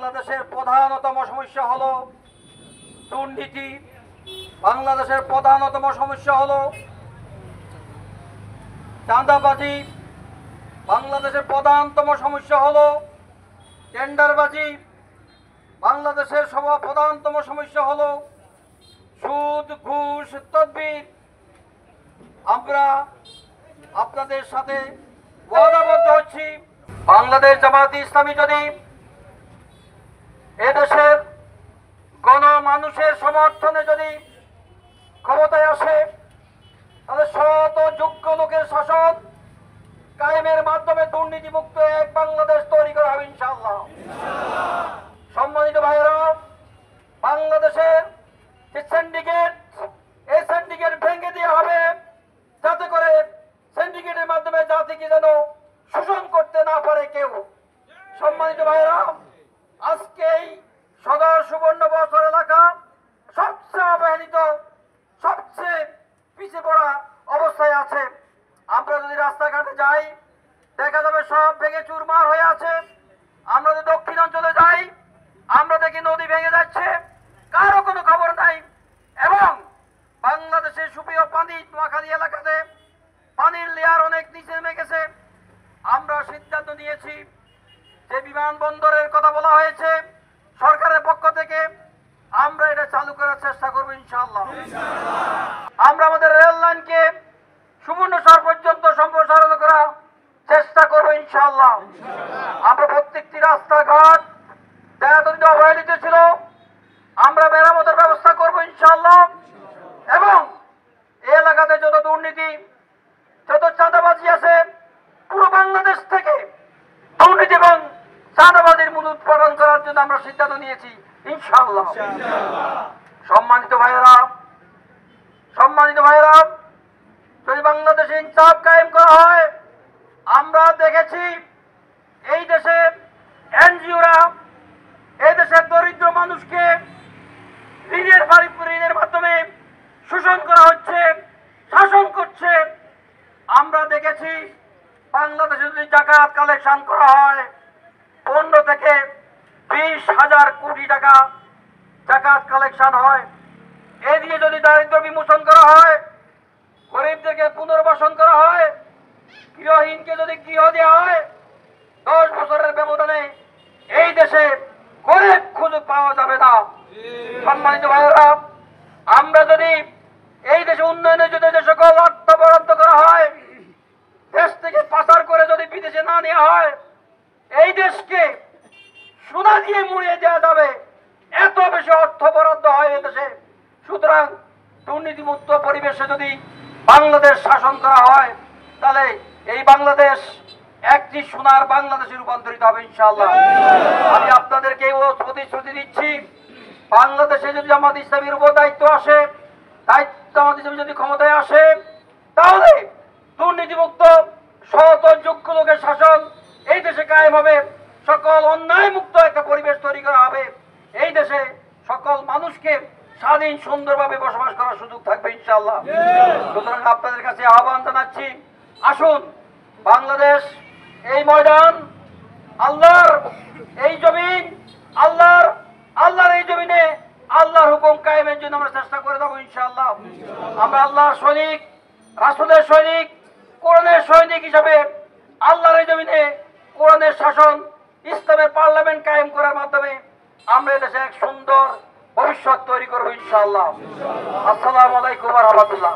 বাংলাদেশের প্রধানতম সমস্যা হলো দুর্নীতি। বাংলাদেশের প্রধানতম সমস্যা হলো চাঁদাবাজি। বাংলাদেশের প্রধানতম সমস্যা হলো টেন্ডারবাজি। বাংলাদেশের প্রধানতম সমস্যা হলো সুদ, ঘুষ, তদবির। আমরা আপনাদের সাথে ওয়াদাবদ্ধ হচ্ছি, বাংলাদেশ জামায়াতে ইসলামী যদি এদেশের গণমানুষের সমর্থনে যদি ক্ষমতায় আসে, তাহলে শত যোগ্য লোকের শাসন কায়েমের মাধ্যমে দুর্নীতিমুক্ত এক বাংলাদেশ তৈরি করা হবে ইনশাআল্লাহ। সম্মানিত ভাইয়েরা, বাংলাদেশের যে সিন্ডিকেট, এই সিন্ডিকেট ভেঙে দেওয়া হবে, যাতে করে সিন্ডিকেটের মাধ্যমে জাতিকে যেন শোষণ করতে না পারে কেউ। সম্মানিত ভাইয়েরা, আজকেই সদর সুবর্ণবস্ত্র এলাকা সবচেয়ে অবহেলিত, সবচেয়ে পিছিয়ে পড়া অবস্থায় আছে। আমরা যদি রাস্তাঘাটে যাই, দেখা যাবে সব ভেঙে চুরমার হয়ে আছে। আমরা যদি দক্ষিণ অঞ্চলে যাই, আমরা দেখি নদী ভেঙে যাচ্ছে, কারো কোনো খবর নাই। এবং বাংলাদেশের সুপ্রিয় পানি নোয়াখালী এলাকাতে পানির লেয়ার অনেক নিচে নেমে গেছে। আমরা সিদ্ধান্ত নিয়েছি যে বিমানবন্দরের কথা বলা হয়েছে সরকারের পক্ষ থেকে, আমরা এটা চালু করার চেষ্টা করবো ইনশাআল্লাহ। আমরা আমাদের রেল লাইনকে সুবর্ণচর পর্যন্ত সম্প্রসারণ করার চেষ্টা করবো ইনশাআল্লাহ। আমরা প্রত্যেকটি রাস্তাঘাট এতদিন অবহেলিত ছিল, আমরা মেরামতের ব্যবস্থা করবো ইনশাআল্লাহ। এবং এই এলাকাতে যত দুর্নীতি, যত চাঁদাবাজি আছে, পুরো বাংলাদেশ থেকে দুর্নীতি এবং চাঁদাবাজির মূল উৎপাদন করার জন্য আমরা সিদ্ধান্ত নিয়েছি ইনশাআল্লাহ। সম্মানিত ভাইয়েরা, যদি বাংলাদেশে ইনসাফ কায়েম করা হয়, আমরা দেখেছি এই দেশে এনজিওরা এই দেশের দরিদ্র মানুষকে ঋণের মাধ্যমে শোষণ করা হচ্ছে, শাসন করছে। আমরা দেখেছি বাংলাদেশে যদি জাকাত কালেকশন করা হয়, 15 থেকে 20,000 কোটি টাকা জাকাত কালেকশন হয়। এই দিয়ে যদি দারিদ্র বিমোচন করা হয়, গরিবদেরকে পুনর্বাসন করা হয়, গৃহহীনকে যদি গৃহ দেওয়া হয়, 10 বছরের ব্যবধানে এই দেশে গরিব খুঁজে পাওয়া যাবে না। সম্মানিত ভাইয়েরা, আমরা যদি এই দেশে উন্নয়নের জন্য যে সকল অর্থ বরাদ্দ করা হয়, দেশ থেকে পাচার করে যদি বিদেশে না নেওয়া হয়, এই দেশকে সোনা দিয়ে মুড়িয়ে দেওয়া যাবে, এত বেশি অর্থ বরাদ্দ হয় এদেশে। সুতরাং দুর্নীতিমুক্ত পরিবেশে যদি বাংলাদেশ শাসন করা হয়, তাহলে এই বাংলাদেশ একটি সোনার বাংলাদেশে রূপান্তরিত হবে ইনশাআল্লাহ। আমি আপনাদেরকে প্রতিশ্রুতি দিচ্ছি, বাংলাদেশে যদি জামাত ইসলামীর উপর দায়িত্ব আসে, জামাত ইসলামী যদি ক্ষমতায় আসে, তাহলে দুর্নীতিমুক্ত সৎ যোগ্য লোকের শাসন এই দেশে কায়েম হবে, সকল অন্যায় মুক্ত একটা পরিবেশ তৈরি করা হবে। এই দেশে সকল মানুষকে স্বাধীন সুন্দরভাবে বসবাস করার সুযোগ থাকবে ইনশাআল্লাহ। সুতরাং আপনাদের কাছে আহ্বান জানাচ্ছি, আসুন বাংলাদেশ এই ময়দান, আল্লাহর এই জমিন, আল্লাহর এই জমিনে আল্লাহর হুকুম কায়েমের জন্য আমরা চেষ্টা করে দেবো ইনশাআল্লাহ। আমরা আল্লাহর সৈনিক, রাসূলের সৈনিক, কোরআনের সৈনিক হিসাবে আল্লাহর এই জমিনে কোরআনের শাসন, ইসলামের পার্লামেন্ট কায়েম করার মাধ্যমে আমরা দেশে এক সুন্দর ভবিষ্যৎ তৈরি করবো ইনশাআল্লাহ। আসসালামু আলাইকুম ওয়া রাহমাতুল্লাহ।